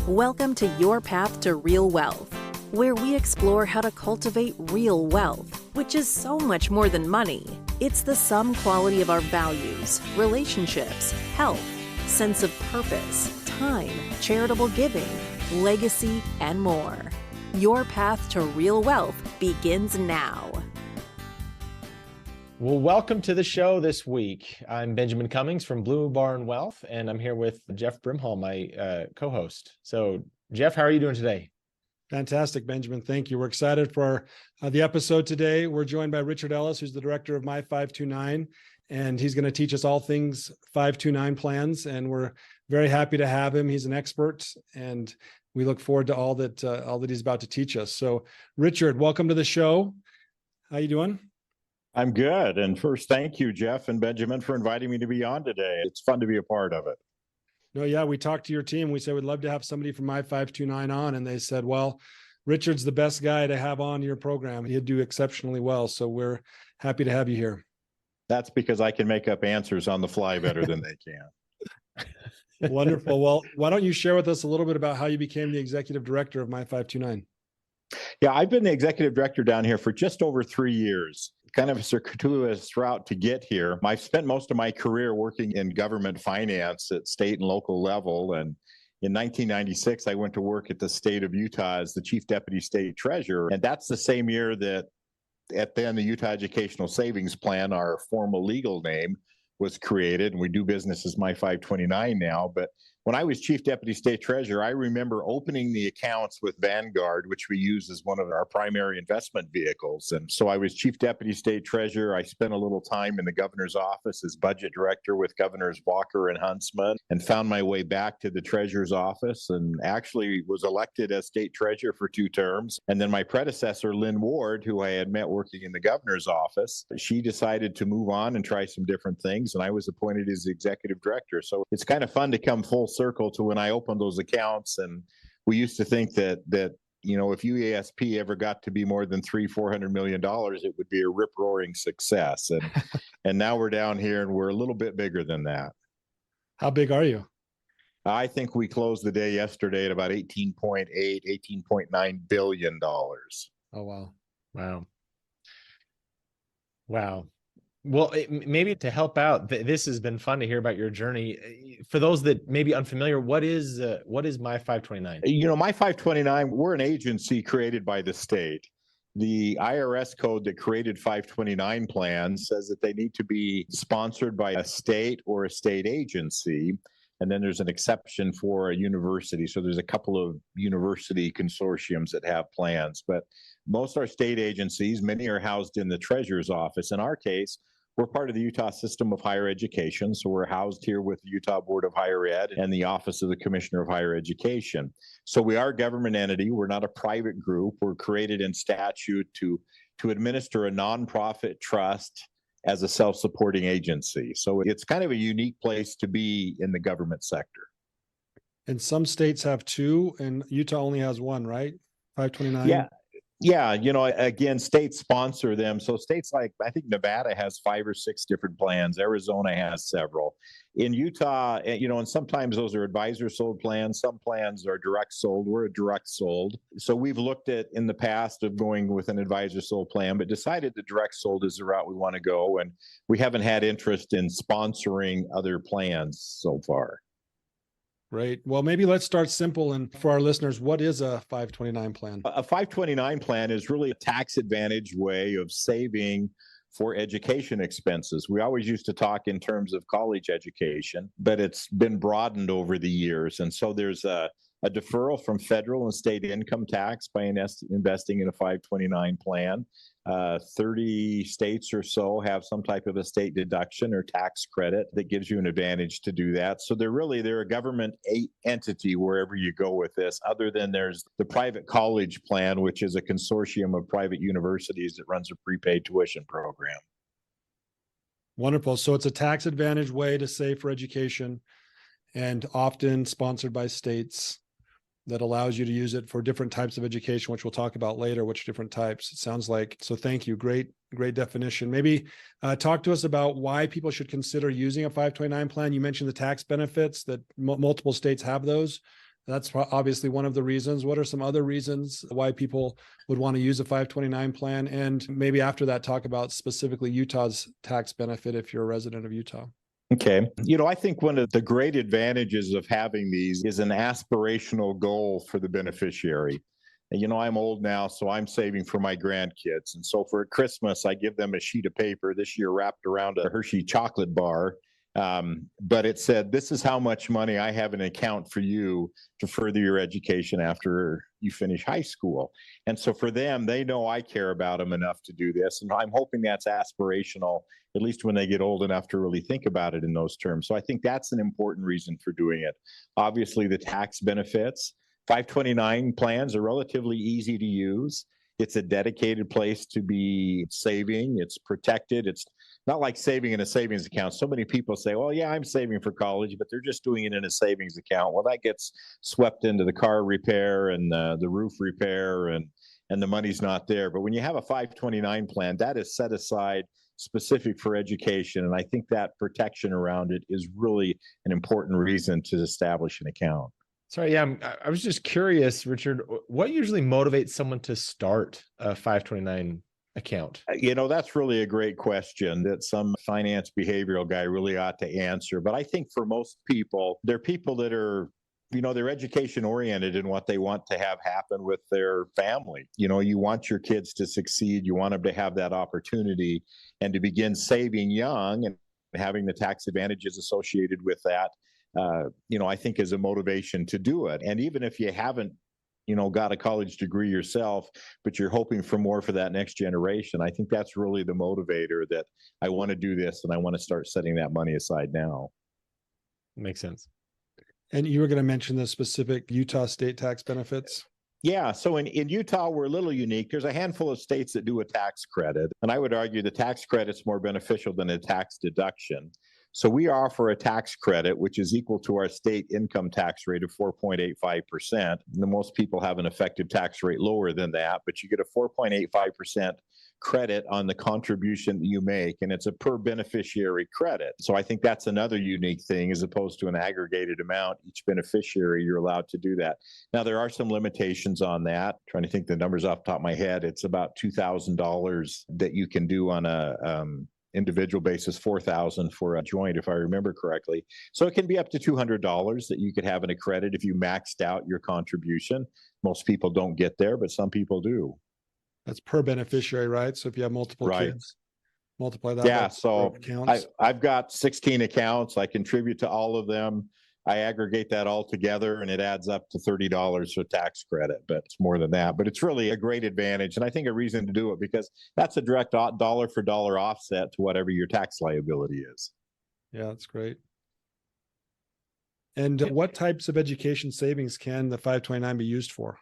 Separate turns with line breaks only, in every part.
Welcome to Your Path to Real Wealth, where we explore how to cultivate real wealth, which is so much more than money. It's the sum quality of our values, relationships, health, sense of purpose, time, charitable giving, legacy, and more. Your path to real wealth begins now.
Well, welcome to the show this week. I'm Benjamin Cummings from Blue Barn Wealth, and I'm here with Jeff Brimhall, my co-host. So, Jeff, how are you doing today?
Fantastic, Benjamin. Thank you. We're excited for the episode today. We're joined by Richard Ellis, who's the director of My 529, and he's going to teach us all things 529 plans, and we're very happy to have him. He's an expert, and we look forward to all that he's about to teach us. So, Richard, welcome to the show. How you doing?
I'm good. And first, thank you, Jeff and Benjamin, for inviting me to be on today. It's fun to be a part of it.
No, yeah, we talked to your team. We said we'd love to have somebody from My 529 on, and they said, well, Richard's the best guy to have on your program. He'd do exceptionally well. So we're happy to have you here.
That's because I can make up answers on the fly better than they can.
Wonderful. Well, why don't you share with us a little bit about how you became the executive director of My 529?
Yeah, I've been the executive director down here for just over 3 years. Kind of a circuitous route to get here. I've spent most of my career working in government finance at state and local level. And in 1996, I went to work at the state of Utah as the chief deputy state treasurer. And that's the same year that then the Utah Educational Savings Plan, our formal legal name, was created. And we do business as My 529 now. But when I was chief deputy state treasurer, I remember opening the accounts with Vanguard, which we use as one of our primary investment vehicles. And so I was chief deputy state treasurer. I spent a little time in the governor's office as budget director with Governors Walker and Huntsman, and found my way back to the treasurer's office, and actually was elected as state treasurer for 2 terms. And then my predecessor, Lynn Ward, who I had met working in the governor's office, she decided to move on and try some different things, and I was appointed as executive director. So it's kind of fun to come full circle to when I opened those accounts. And we used to think that you know, if UASP ever got to be more than $400 million, it would be a rip-roaring success. And now we're down here and we're a little bit bigger than that.
How big are you?
I think we closed the day yesterday at about $18.9 billion.
Oh, wow.
Wow. Well, maybe to help out, this has been fun to hear about your journey. For those that may be unfamiliar, what is My 529?
You know, My 529, we're an agency created by the state. The IRS code that created 529 plans says that they need to be sponsored by a state or a state agency. And then there's an exception for a university. So there's a couple of university consortiums that have plans, but most are state agencies. Many are housed in the treasurer's office. In our case, we're part of the Utah system of higher education. So we're housed here with the Utah Board of Higher Ed and the Office of the Commissioner of Higher Education. So we are a government entity. We're not a private group. We're created in statute to administer a nonprofit trust as a self-supporting agency. So it's kind of a unique place to be in the government sector.
And some states have 2, and Utah only has 1, right? 529?
Yeah, you know, again, states sponsor them. So states like, I think Nevada has 5 or 6 different plans. Arizona has several. In Utah, you know, and sometimes those are advisor sold plans. Some plans are direct sold. We're a direct sold. So we've looked at in the past of going with an advisor sold plan, but decided that direct sold is the route we want to go. And we haven't had interest in sponsoring other plans so far.
Great. Well, maybe let's start simple. And for our listeners, what is a 529 plan?
A 529 plan is really a tax advantage way of saving for education expenses. We always used to talk in terms of college education, but it's been broadened over the years. And so there's a deferral from federal and state income tax by investing in a 529 plan. 30 states or so have some type of a state deduction or tax credit that gives you an advantage to do that. So they're a government entity wherever you go with this, other than there's the private college plan, which is a consortium of private universities that runs a prepaid tuition program.
Wonderful. So it's a tax advantage way to save for education, and often sponsored by states, that allows you to use it for different types of education, which we'll talk about later, which different types it sounds like. So thank you. Great definition. Maybe talk to us about why people should consider using a 529 plan. You mentioned the tax benefits that multiple states have those. That's obviously one of the reasons. What are some other reasons why people would want to use a 529 plan? And maybe after that, talk about specifically Utah's tax benefit if you're a resident of Utah.
Okay. I think one of the great advantages of having these is an aspirational goal for the beneficiary. And, I'm old now, so I'm saving for my grandkids. And so for Christmas, I give them a sheet of paper this year wrapped around a Hershey chocolate bar. But it said, this is how much money I have in an account for you to further your education after you finish high school. And so for them, they know I care about them enough to do this. And I'm hoping that's aspirational, at least when they get old enough to really think about it in those terms. So I think that's an important reason for doing it. Obviously, the tax benefits. 529 plans are relatively easy to use. It's a dedicated place to be saving. It's protected. It's not like saving in a savings account. So many people say, well, yeah, I'm saving for college, but they're just doing it in a savings account. Well, that gets swept into the car repair and the roof repair, and the money's not there. But when you have a 529 plan, that is set aside specific for education. And I think that protection around it is really an important reason to establish an account.
Sorry, yeah, I was just curious, Richard, what usually motivates someone to start a 529 account?
That's really a great question that some finance behavioral guy really ought to answer. But I think for most people, they're people that are, they're education oriented in what they want to have happen with their family. You want your kids to succeed. You want them to have that opportunity and to begin saving young and having the tax advantages associated with that. I think is a motivation to do it. And even if you haven't, got a college degree yourself, but you're hoping for more for that next generation, I think that's really the motivator, that I want to do this and I want to start setting that money aside now.
Makes sense.
And you were going to mention the specific Utah state tax benefits.
Yeah. So in Utah, we're a little unique. There's a handful of states that do a tax credit. And I would argue the tax credit's more beneficial than a tax deduction. So we offer a tax credit, which is equal to our state income tax rate of 4.85%. Most people have an effective tax rate lower than that, but you get a 4.85% credit on the contribution that you make, and it's a per beneficiary credit. So I think that's another unique thing, as opposed to an aggregated amount. Each beneficiary, you're allowed to do that. Now, there are some limitations on that. I'm trying to think the numbers off the top of my head. It's about $2,000 that you can do on a individual basis, $4,000 for a joint, if I remember correctly. So it can be up to $200 that you could have in a credit if you maxed out your contribution. Most people don't get there, but some people do.
That's per beneficiary, right? So if you have multiple kids, multiply that.
Yeah, so I've got 16 accounts. I contribute to all of them. I aggregate that all together and it adds up to $30 for tax credit, but it's more than that. But it's really a great advantage, and I think a reason to do it, because that's a direct dollar for dollar offset to whatever your tax liability is.
Yeah, that's great. And what types of education savings can the 529 be used for?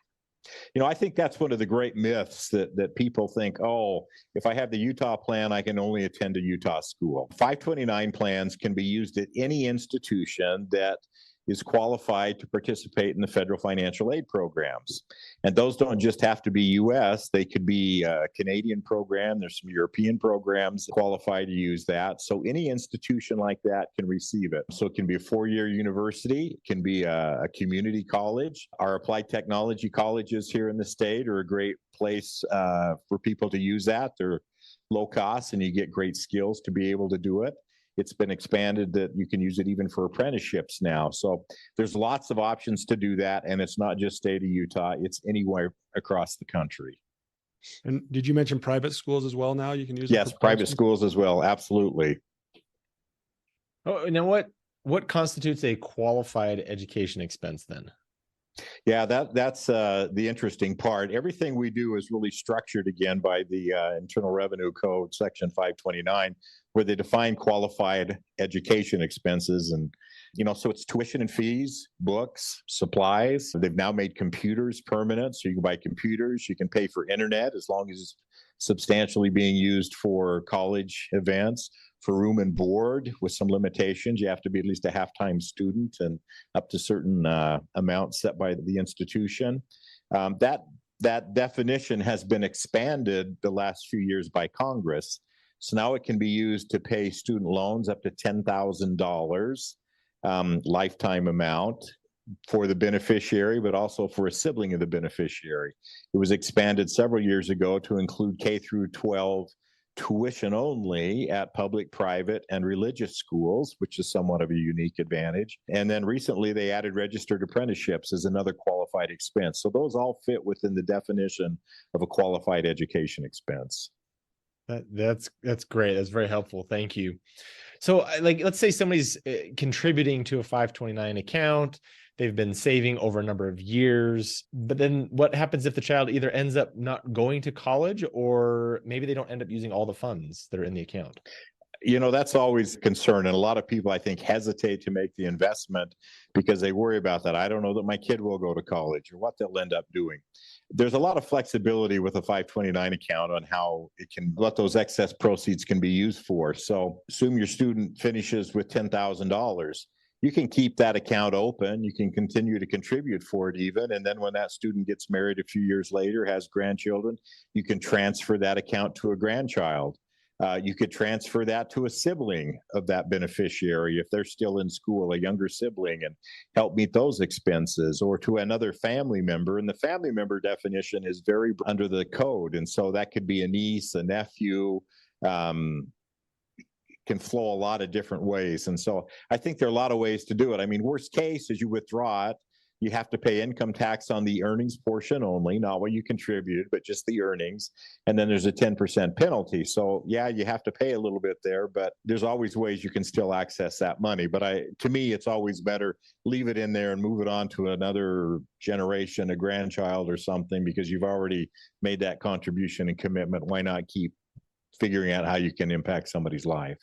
I think that's one of the great myths that people think, oh, if I have the Utah plan, I can only attend a Utah school. 529 plans can be used at any institution that is qualified to participate in the federal financial aid programs. And those don't just have to be U.S. They could be a Canadian program. There's some European programs qualified to use that. So any institution like that can receive it. So it can be a four-year university. It can be a community college. Our applied technology colleges here in the state are a great place for people to use that. They're low cost and you get great skills to be able to do it. It's been expanded that you can use it even for apprenticeships now. So there's lots of options to do that. And it's not just state of Utah, it's anywhere across the country.
And did you mention private schools as well now? You can use
Yes, private schools as well. Absolutely.
Oh, now what constitutes a qualified education expense then?
Yeah, that's the interesting part. Everything we do is really structured again by the Internal Revenue Code, Section 529, where they define qualified education expenses. And, so it's tuition and fees, books, supplies. They've now made computers permanent, so you can buy computers. You can pay for internet as long as it's substantially being used for college events. For room and board with some limitations, you have to be at least a half-time student and up to certain amounts set by the institution. That definition has been expanded the last few years by Congress. So now it can be used to pay student loans up to $10,000 lifetime amount. for the beneficiary, but also for a sibling of the beneficiary. It was expanded several years ago to include K through 12 tuition only at public, private, and religious schools, which is somewhat of a unique advantage. And then recently they added registered apprenticeships as another qualified expense. So those all fit within the definition of a qualified education expense.
That's great. That's very helpful. Thank you. So like, let's say somebody's contributing to a 529 account. They've been saving over a number of years, but then what happens if the child either ends up not going to college, or maybe they don't end up using all the funds that are in the account?
You know, that's always a concern. And a lot of people, I think, hesitate to make the investment because they worry about that. I don't know that my kid will go to college or what they'll end up doing. There's a lot of flexibility with a 529 account on how it can, what those excess proceeds can be used for. So assume your student finishes with $10,000. You can keep that account open. You can continue to contribute for it even. And then when that student gets married a few years later, has grandchildren, you can transfer that account to a grandchild. You could transfer that to a sibling of that beneficiary if they're still in school, a younger sibling, and help meet those expenses, or to another family member. And the family member definition is very under the code. And so that could be a niece, a nephew, can flow a lot of different ways. And so I think there are a lot of ways to do it. I mean, worst case is you withdraw it. You have to pay income tax on the earnings portion only, not what you contributed, but just the earnings. And then there's a 10% penalty. So yeah, you have to pay a little bit there, but there's always ways you can still access that money. But to me, it's always better leave it in there and move it on to another generation, a grandchild or something, because you've already made that contribution and commitment. Why not keep figuring out how you can impact somebody's life?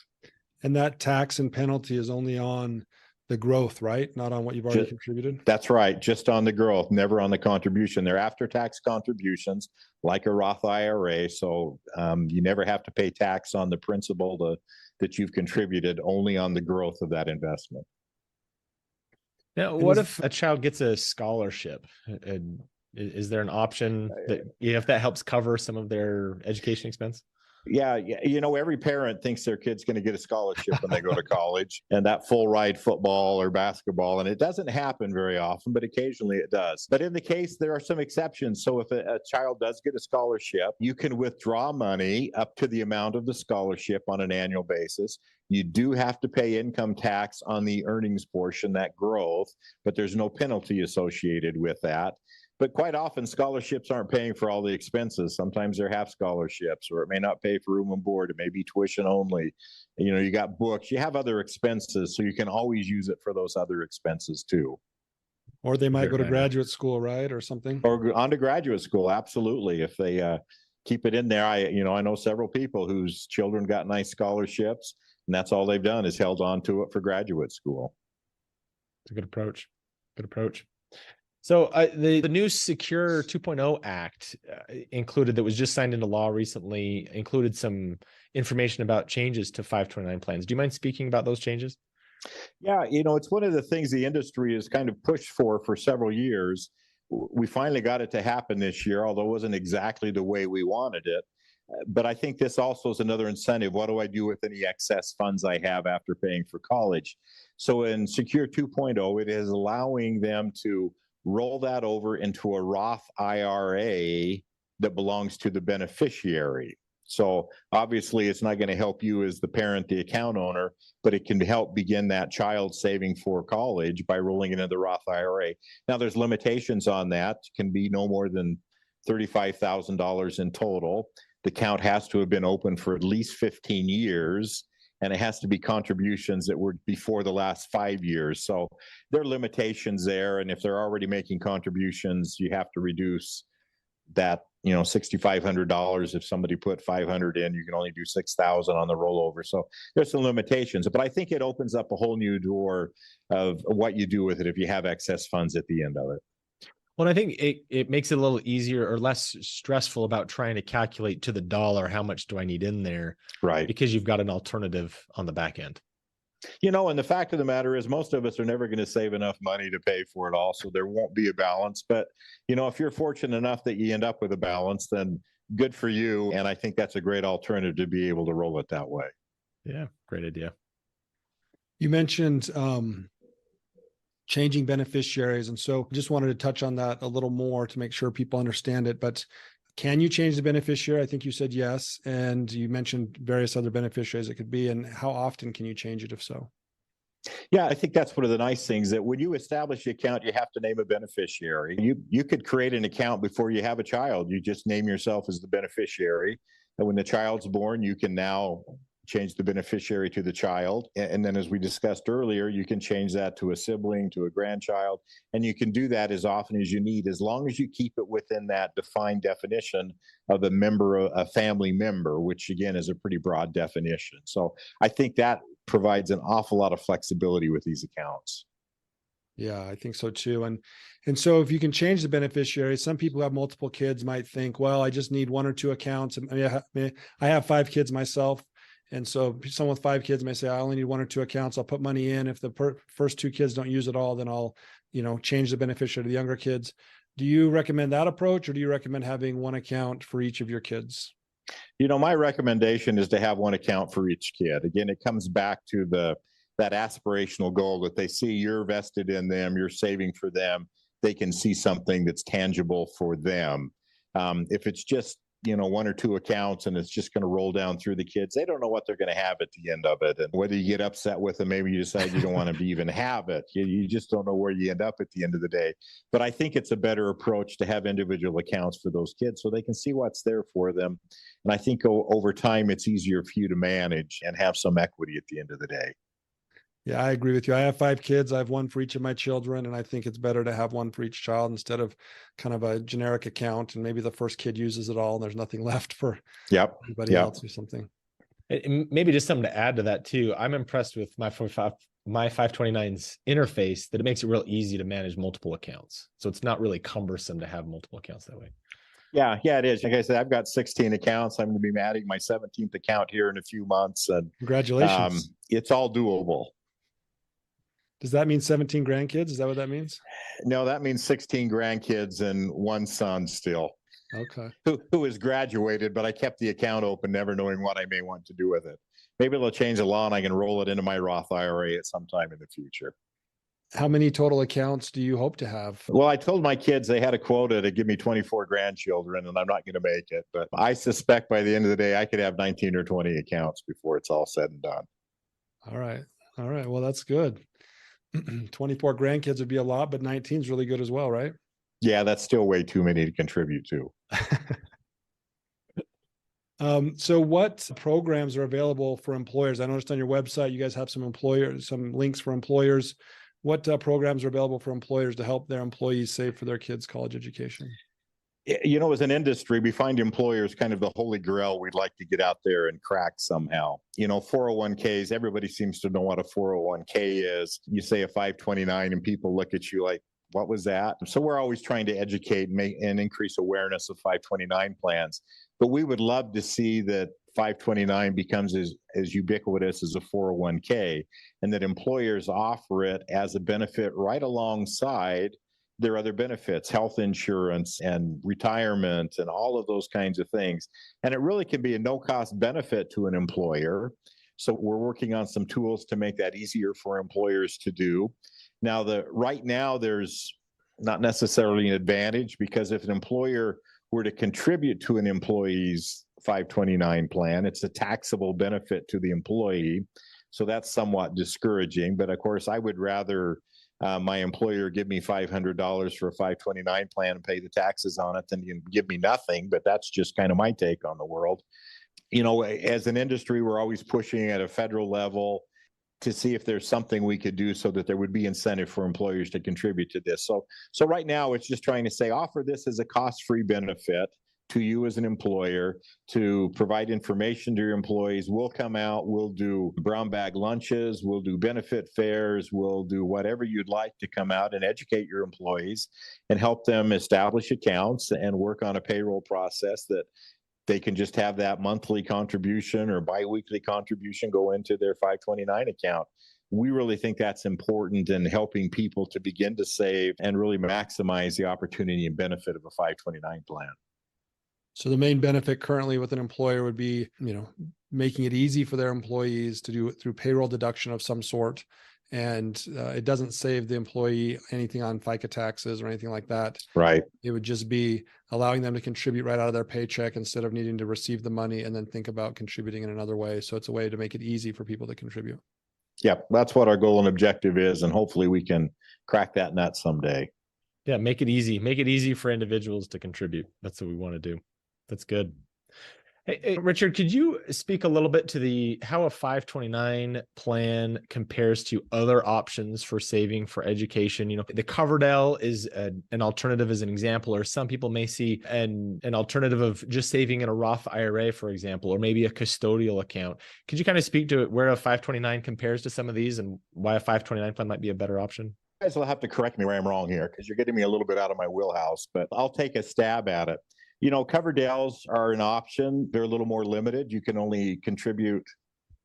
And that tax and penalty is only on the growth, right? Not on what you've already contributed?
That's right. Just on the growth, never on the contribution. They're after-tax contributions like a Roth IRA. So you never have to pay tax on the principal that you've contributed, only on the growth of that investment.
Now, what if a child gets a scholarship? Is there an option that, if that helps cover some of their education expense?
Yeah, you know, every parent thinks their kid's going to get a scholarship when they go to college, and that full ride football or basketball. And it doesn't happen very often, but occasionally it does. But in the case, there are some exceptions. So if a child does get a scholarship, you can withdraw money up to the amount of the scholarship on an annual basis. You do have to pay income tax on the earnings portion, that growth, but there's no penalty associated with that. But quite often, scholarships aren't paying for all the expenses. Sometimes they're half scholarships, or it may not pay for room and board. It may be tuition only. You know, you got books, you have other expenses, so you can always use it for those other expenses too.
Or they might go to graduate school, right? Or something.
Or on to graduate school, absolutely. If they keep it in there. I know several people whose children got nice scholarships, and that's all they've done is held on to it for graduate school.
It's a good approach. Good approach. So the new Secure 2.0 Act included, that was just signed into law recently, included some information about changes to 529 plans. Do you mind speaking about those changes?
Yeah, you know, it's one of the things the industry has kind of pushed for several years. We finally got it to happen this year, although it wasn't exactly the way we wanted it. But I think this also is another incentive. What do I do with any excess funds I have after paying for college? So in Secure 2.0, it is allowing them to roll that over into a Roth IRA that belongs to the beneficiary. So obviously it's not going to help you as the parent, the account owner, but it can help begin that child saving for college by rolling it into the Roth IRA. Now there's limitations on that. It can be no more than $35,000 in total. The account has to have been open for at least 15 years. And it has to be contributions that were before the last 5 years. So there are limitations there. And if they're already making contributions, you have to reduce that, $6,500. If somebody put 500 in, you can only do 6,000 on the rollover. So there's some limitations, but I think it opens up a whole new door of what you do with it if you have excess funds at the end of it.
Well, I think it makes it a little easier or less stressful about trying to calculate to the dollar how much do I need in there,
right? Because
you've got an alternative on the back end.
And the fact of the matter is most of us are never going to save enough money to pay for it all, so there won't be a balance. But, if you're fortunate enough that you end up with a balance, then good for you. And I think that's a great alternative to be able to roll it that way.
Yeah, great idea.
You mentioned changing beneficiaries. And so just wanted to touch on that a little more to make sure people understand it. But can you change the beneficiary? I think you said yes. And you mentioned various other beneficiaries it could be. And how often can you change it if so?
Yeah, I think that's one of the nice things, that when you establish the account, you have to name a beneficiary. You could create an account before you have a child. You just name yourself as the beneficiary. And when the child's born, you can now change the beneficiary to the child. And then, as we discussed earlier, you can change that to a sibling, to a grandchild. And you can do that as often as you need, as long as you keep it within that defined definition of a member, a family member, which again is a pretty broad definition. So I think that provides an awful lot of flexibility with these accounts.
Yeah, I think so too. And so if you can change the beneficiary, some people who have multiple kids might think, well, I just need one or two accounts. I have 5 kids myself. And so someone with 5 kids may say, I only need 1 or 2 accounts. I'll put money in. If the first 2 kids don't use it all, then I'll, change the beneficiary to the younger kids. Do you recommend that approach, or do you recommend having 1 account for each of your kids?
My recommendation is to have 1 account for each kid. Again, it comes back to that aspirational goal that they see you're vested in them, you're saving for them. They can see something that's tangible for them. If it's just 1 or 2 accounts and it's just going to roll down through the kids, they don't know what they're going to have at the end of it. And whether you get upset with them, maybe you decide you don't want to even have it. You just don't know where you end up at the end of the day. But I think it's a better approach to have individual accounts for those kids so they can see what's there for them. And I think over time, it's easier for you to manage and have some equity at the end of the day.
Yeah, I agree with you. I have 5 kids. I have 1 for each of my children. And I think it's better to have 1 for each child instead of kind of a generic account. And maybe the first kid uses it all and there's nothing left for everybody else or something.
And maybe just something to add to that too. I'm impressed with my 529's interface, that it makes it real easy to manage multiple accounts. So it's not really cumbersome to have multiple accounts that way.
Yeah, it is. Like I said, I've got 16 accounts. I'm going to be adding my 17th account here in a few months. And
congratulations.
It's all doable.
Does that mean 17 grandkids? Is that what that means?
No, that means 16 grandkids and 1 son still.
Okay.
Who has graduated, but I kept the account open, never knowing what I may want to do with it. Maybe they'll change the law and I can roll it into my Roth IRA at some time in the future.
How many total accounts do you hope to have?
Well, I told my kids they had a quota to give me 24 grandchildren, and I'm not going to make it. But I suspect by the end of the day, I could have 19 or 20 accounts before it's all said and done.
All right. Well, that's good. 24 grandkids would be a lot, but 19 is really good as well, right?
Yeah, that's still way too many to contribute to.
So what programs are available for employers? I noticed on your website, you guys have some links for employers. What programs are available for employers to help their employees save for their kids' college education?
As an industry, we find employers kind of the holy grail we'd like to get out there and crack somehow. 401ks, everybody seems to know what a 401k is. You say a 529 and people look at you like, what was that? So we're always trying to educate and increase awareness of 529 plans. But we would love to see that 529 becomes as ubiquitous as a 401k, and that employers offer it as a benefit right alongside their other benefits, health insurance and retirement and all of those kinds of things. And it really can be a no-cost benefit to an employer. So we're working on some tools to make that easier for employers to do. Now, right now, there's not necessarily an advantage, because if an employer were to contribute to an employee's 529 plan, it's a taxable benefit to the employee. So that's somewhat discouraging. But of course, I would rather my employer give me $500 for a 529 plan and pay the taxes on it than give me nothing. But that's just kind of my take on the world. As an industry, we're always pushing at a federal level to see if there's something we could do so that there would be incentive for employers to contribute to this. So right now, it's just trying to say, offer this as a cost-free benefit to you as an employer to provide information to your employees. We'll come out, we'll do brown bag lunches, we'll do benefit fairs, we'll do whatever you'd like to come out and educate your employees and help them establish accounts and work on a payroll process that they can just have that monthly contribution or biweekly contribution go into their 529 account. We really think that's important in helping people to begin to save and really maximize the opportunity and benefit of a 529 plan.
So the main benefit currently with an employer would be, making it easy for their employees to do it through payroll deduction of some sort, And it doesn't save the employee anything on FICA taxes or anything like that.
Right.
It would just be allowing them to contribute right out of their paycheck instead of needing to receive the money and then think about contributing in another way. So it's a way to make it easy for people to contribute.
Yeah, that's what our goal and objective is. And hopefully we can crack that nut someday.
Yeah, make it easy. Make it easy for individuals to contribute. That's what we want to do. That's good. Hey, Richard, could you speak a little bit to how a 529 plan compares to other options for saving for education? You know, the Coverdell is an alternative as an example, or some people may see an alternative of just saving in a Roth IRA, for example, or maybe a custodial account. Could you kind of speak to where a 529 compares to some of these and why a 529 plan might be a better option?
You guys will have to correct me where I'm wrong here because you're getting me a little bit out of my wheelhouse, but I'll take a stab at it. You know, Coverdells are an option. They're a little more limited. You can only contribute,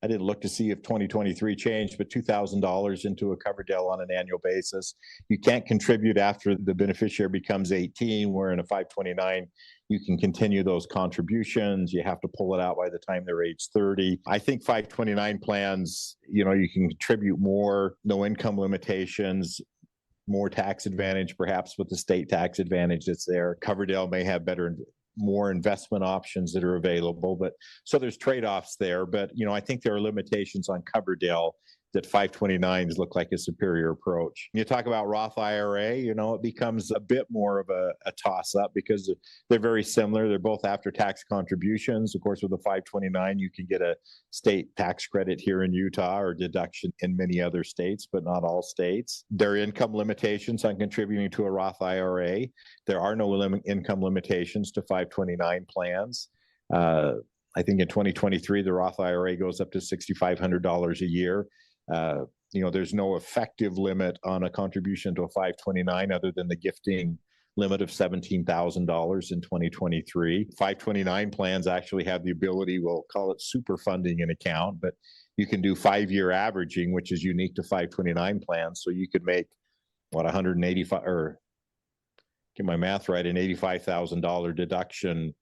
I didn't look to see if 2023 changed, but $2,000 into a Coverdell on an annual basis. You can't contribute after the beneficiary becomes 18, where in a 529, you can continue those contributions. You have to pull it out by the time they're age 30. I think 529 plans, you know, you can contribute more, no income limitations, more tax advantage, perhaps with the state tax advantage that's there. Coverdell may have more investment options that are available, but so there's trade-offs there. But, you know, I think there are limitations on Coverdell that 529s look like a superior approach. You talk about Roth IRA, you know, it becomes a bit more of a toss-up because they're very similar. They're both after-tax contributions. Of course, with a 529, you can get a state tax credit here in Utah or deduction in many other states, but not all states. There are income limitations on contributing to a Roth IRA. There are no income limitations to 529 plans. I think in 2023, the Roth IRA goes up to $6,500 a year. You know, there's no effective limit on a contribution to a 529 other than the gifting limit of $17,000 in 2023. 529 plans actually have the ability, we'll call it super funding an account, but you can do 5-year averaging, which is unique to 529 plans. So you could make, what, 185, or get my math right, an $85,000 deduction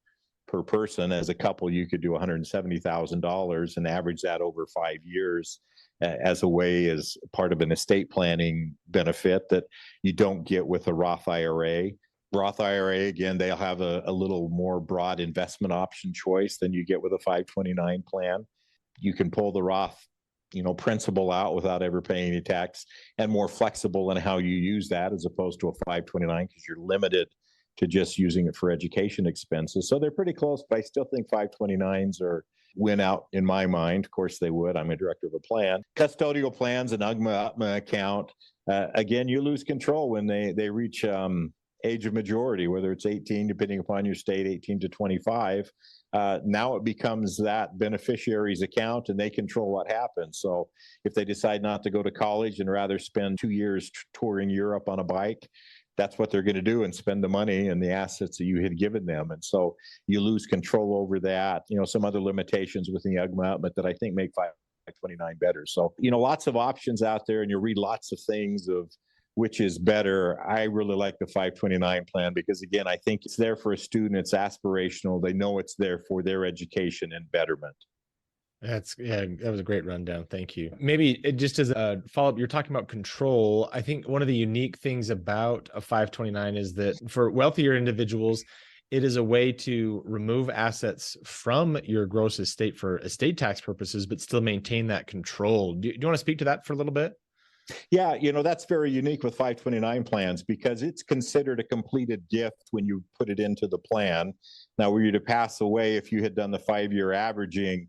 per person. As a couple, you could do $170,000 and average that over 5 years as a way, as part of an estate planning benefit that you don't get with a Roth IRA. Roth IRA, again, they'll have a little more broad investment option choice than you get with a 529 plan. You can pull the Roth, you know, principal out without ever paying any tax, and more flexible in how you use that as opposed to a 529 because you're limited to just using it for education expenses. So they're pretty close, but I still think 529s win out in my mind. Of course they would. I'm a director of a plan. Custodial plans, an UGMA account, again, you lose control when they reach age of majority, whether it's 18, depending upon your state, 18 to 25. Now it becomes that beneficiary's account and they control what happens. So if they decide not to go to college and rather spend 2 years touring Europe on a bike, that's what they're going to do and spend the money and the assets that you had given them. And so you lose control over that. You know, some other limitations within the UGMA, but that I think make 529 better. So, you know, lots of options out there, and you read lots of things of which is better. I really like the 529 plan because, again, I think it's there for a student. It's aspirational. They know it's there for their education and betterment.
That was a great rundown. Thank you. Maybe just as a follow-up, you're talking about control. I think one of the unique things about a 529 is that for wealthier individuals, it is a way to remove assets from your gross estate for estate tax purposes, but still maintain that control. Do you want to speak to that for a little bit?
Yeah, you know, that's very unique with 529 plans because it's considered a completed gift when you put it into the plan. Now, were you to pass away, if you had done the 5-year averaging,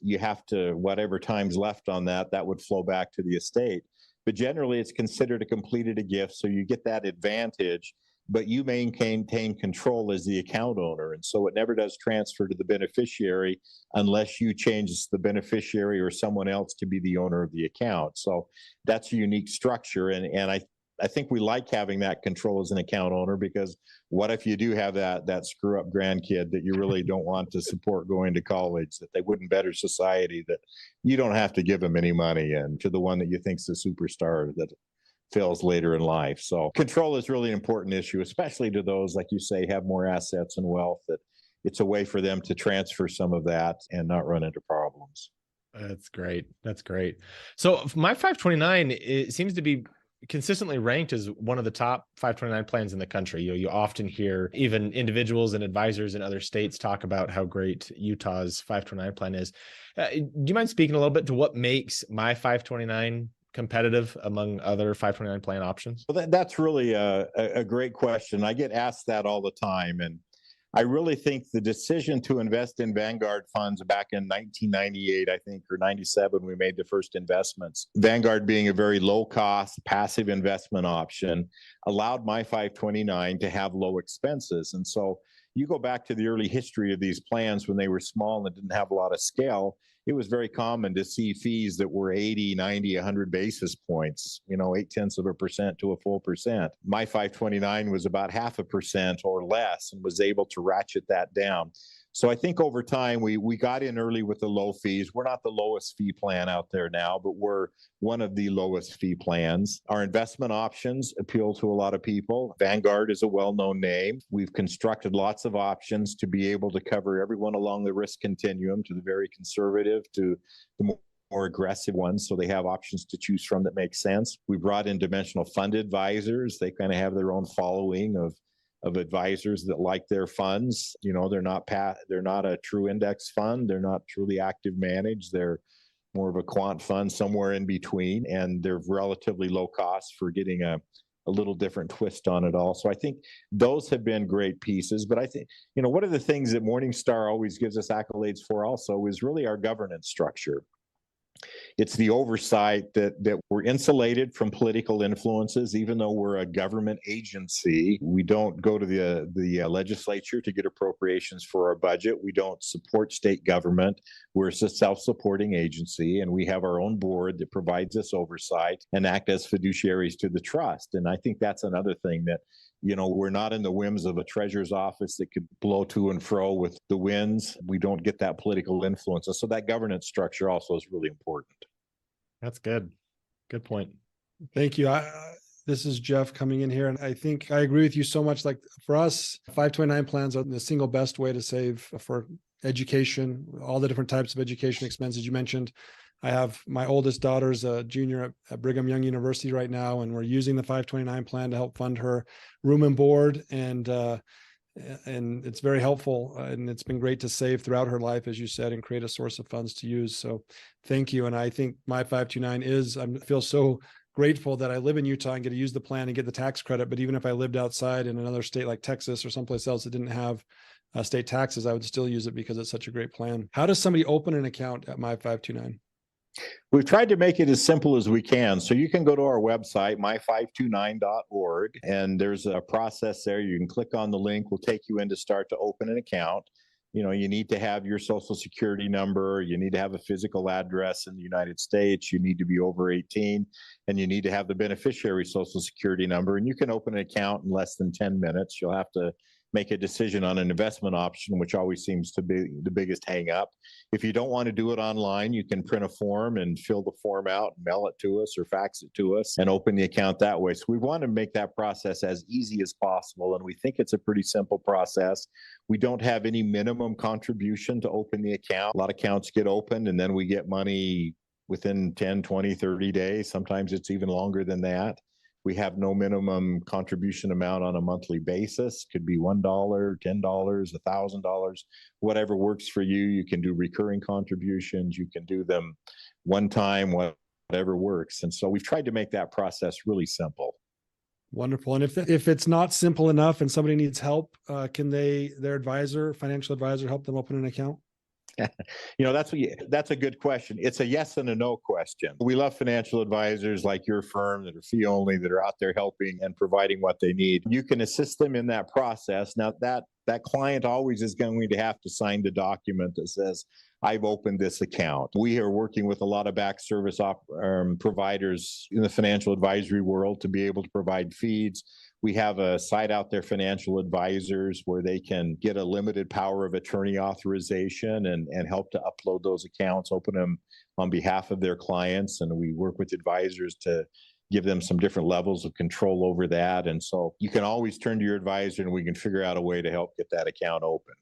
you have to, whatever time's left on that would flow back to the estate. But generally, it's considered a completed gift, so you get that advantage, but you maintain control as the account owner. And so it never does transfer to the beneficiary unless you change the beneficiary or someone else to be the owner of the account. So that's a unique structure. And I think we like having that control as an account owner, because what if you do have that screw up grandkid that you really don't want to support going to college, that they wouldn't better society, that you don't have to give them any money, and to the one that you think's the superstar that fails later in life. So control is really an important issue, especially to those, like you say, have more assets and wealth, that it's a way for them to transfer some of that and not run into problems.
That's great. That's great. So my 529, it seems to be consistently ranked as one of the top 529 plans in the country. You often hear even individuals and advisors in other states talk about how great Utah's 529 plan is. Do you mind speaking a little bit to what makes my 529 competitive among other 529 plan options?
Well, that's really a great question. I get asked that all the time. And I really think the decision to invest in Vanguard funds back in 1998, I think, or 97, we made the first investments. Vanguard being a very low cost, passive investment option, allowed my 529 to have low expenses. And so you go back to the early history of these plans when they were small and didn't have a lot of scale. It was very common to see fees that were 80, 90, 100 basis points, 0.8% to a full percent. My 529 was about 0.5% or less and was able to ratchet that down. So I think over time, we got in early with the low fees. We're not the lowest fee plan out there now, but we're one of the lowest fee plans. Our investment options appeal to a lot of people. Vanguard is a well-known name. We've constructed lots of options to be able to cover everyone along the risk continuum, to the very conservative to the more aggressive ones, so they have options to choose from that make sense. We brought in dimensional fund advisors. They kind of have their own following of advisors that like their funds. They're not a true index fund. They're not truly active managed. They're more of a quant fund somewhere in between, and they're relatively low cost for getting a little different twist on it all. So I think those have been great pieces. But I think, one of the things that Morningstar always gives us accolades for also is really our governance structure. It's the oversight that we're insulated from political influences, even though we're a government agency. We don't go to the legislature to get appropriations for our budget. We don't support state government. We're a self-supporting agency, and we have our own board that provides us oversight and act as fiduciaries to the trust. And I think that's another thing that, we're not in the whims of a treasurer's office that could blow to and fro with the winds. We don't get that political influence. And so that governance structure also is really important.
That's good. Good point.
Thank you. This is Jeff coming in here, and I think I agree with you so much. Like for us, 529 plans are the single best way to save for education, all the different types of education expenses you mentioned. I have my oldest daughter's a junior at Brigham Young University right now, and we're using the 529 plan to help fund her room and board, and it's very helpful, and it's been great to save throughout her life, as you said, and create a source of funds to use. So thank you. And I think my 529 I feel so grateful that I live in Utah and get to use the plan and get the tax credit. But even if I lived outside in another state like Texas or someplace else that didn't have state taxes, I would still use it because it's such a great plan. How does somebody open an account at my 529?
We've tried to make it as simple as we can. So you can go to our website, my529.org, and there's a process there. You can click on the link. We'll take you in to start to open an account. You need to have your social security number. You need to have a physical address in the United States. You need to be over 18, and you need to have the beneficiary social security number. And you can open an account in less than 10 minutes. You'll have to make a decision on an investment option, which always seems to be the biggest hang up. If you don't want to do it online, you can print a form and fill the form out, mail it to us or fax it to us, and open the account that way. So we want to make that process as easy as possible, and we think it's a pretty simple process. We don't have any minimum contribution to open the account. A lot of accounts get opened, and then we get money within 10, 20, 30 days. Sometimes it's even longer than that. We have no minimum contribution amount on a monthly basis. Could be $1, $10, $1,000, whatever works for you. You can do recurring contributions. You can do them one time, whatever works. And so we've tried to make that process really simple.
Wonderful. And if it's not simple enough and somebody needs help, can their financial advisor, help them open an account?
That's a good question. It's a yes and a no question. We love financial advisors like your firm that are fee only, that are out there helping and providing what they need. You can assist them in that process. Now, that client always is going to have to sign the document that says, I've opened this account. We are working with a lot of back service providers in the financial advisory world to be able to provide feeds. We have a site out there, Financial Advisors, where they can get a limited power of attorney authorization and help to upload those accounts, open them on behalf of their clients. And we work with advisors to give them some different levels of control over that. And so you can always turn to your advisor and we can figure out a way to help get that account open.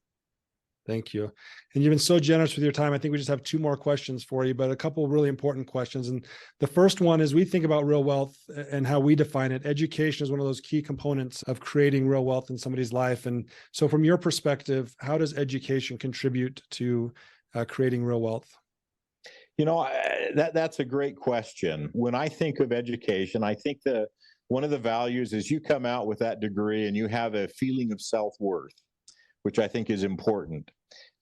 Thank you. And you've been so generous with your time. I think we just have 2 more questions for you, but a couple of really important questions. And the first one is, we think about real wealth and how we define it. Education is one of those key components of creating real wealth in somebody's life. And so from your perspective, how does education contribute to creating real wealth?
That's a great question. When I think of education, I think that one of the values is you come out with that degree and you have a feeling of self-worth, which I think is important.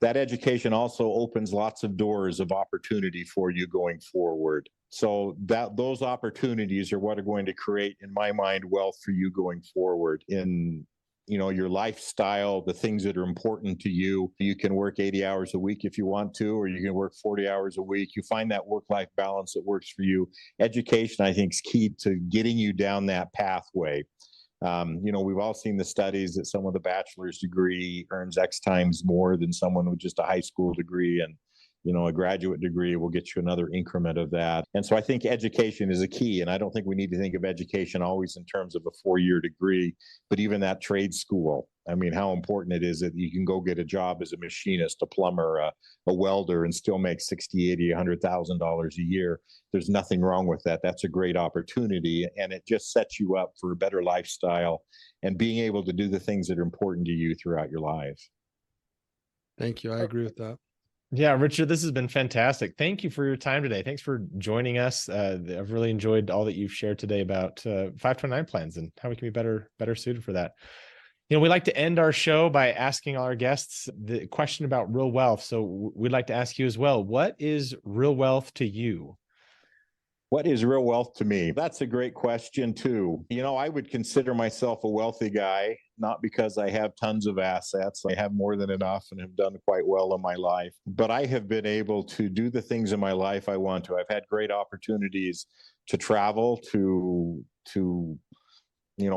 That education also opens lots of doors of opportunity for you going forward. So those opportunities are what are going to create, in my mind, wealth for you going forward in your lifestyle, the things that are important to you. You can work 80 hours a week if you want to, or you can work 40 hours a week. You find that work-life balance that works for you. Education, I think, is key to getting you down that pathway. We've all seen the studies that someone with a bachelor's degree earns X times more than someone with just a high school degree, and a graduate degree will get you another increment of that. And so I think education is a key, and I don't think we need to think of education always in terms of a 4-year degree, but even that trade school. I mean, how important it is that you can go get a job as a machinist, a plumber, a welder, and still make $60,000, $80,000, $100,000 a year. There's nothing wrong with that. That's a great opportunity, and it just sets you up for a better lifestyle and being able to do the things that are important to you throughout your life.
Thank you. I agree with that.
Yeah, Richard, this has been fantastic. Thank you for your time today. Thanks for joining us. I've really enjoyed all that you've shared today about 529 plans and how we can be better suited for that. We like to end our show by asking our guests the question about real wealth. So we'd like to ask you as well, what is real wealth to you?
What is real wealth to me? That's a great question, too. I would consider myself a wealthy guy, not because I have tons of assets. I have more than enough and have done quite well in my life. But I have been able to do the things in my life I want to. I've had great opportunities to travel, to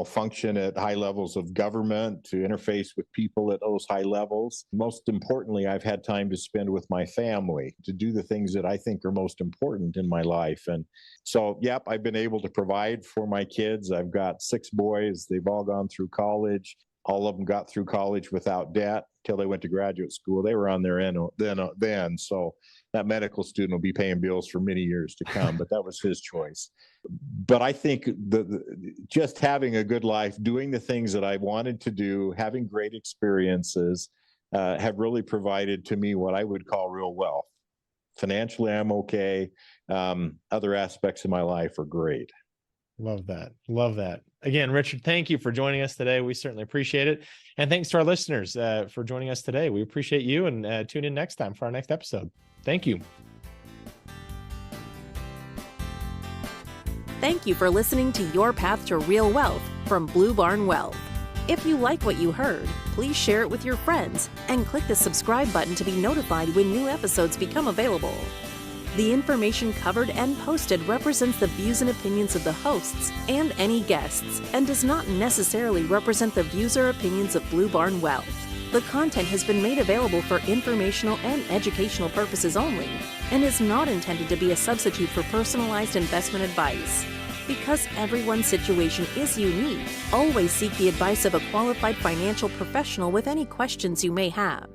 function at high levels of government, to interface with people at those high levels. Most importantly, I've had time to spend with my family, to do the things that I think are most important in my life. And so, I've been able to provide for my kids. I've got 6 boys. They've all gone through college. All of them got through college without debt till they went to graduate school. They were on their end then. So that medical student will be paying bills for many years to come, but that was his choice. But I think just having a good life, doing the things that I wanted to do, having great experiences, have really provided to me what I would call real wealth. Financially, I'm okay. Other aspects of my life are great.
Love that. Love that. Again, Richard, thank you for joining us today. We certainly appreciate it. And thanks to our listeners for joining us today. We appreciate you, and tune in next time for our next episode. Thank you.
Thank you for listening to Your Path to Real Wealth from Blue Barn Wealth. If you like what you heard, please share it with your friends and click the subscribe button to be notified when new episodes become available. The information covered and posted represents the views and opinions of the hosts and any guests, and does not necessarily represent the views or opinions of Blue Barn Wealth. The content has been made available for informational and educational purposes only, and is not intended to be a substitute for personalized investment advice. Because everyone's situation is unique, always seek the advice of a qualified financial professional with any questions you may have.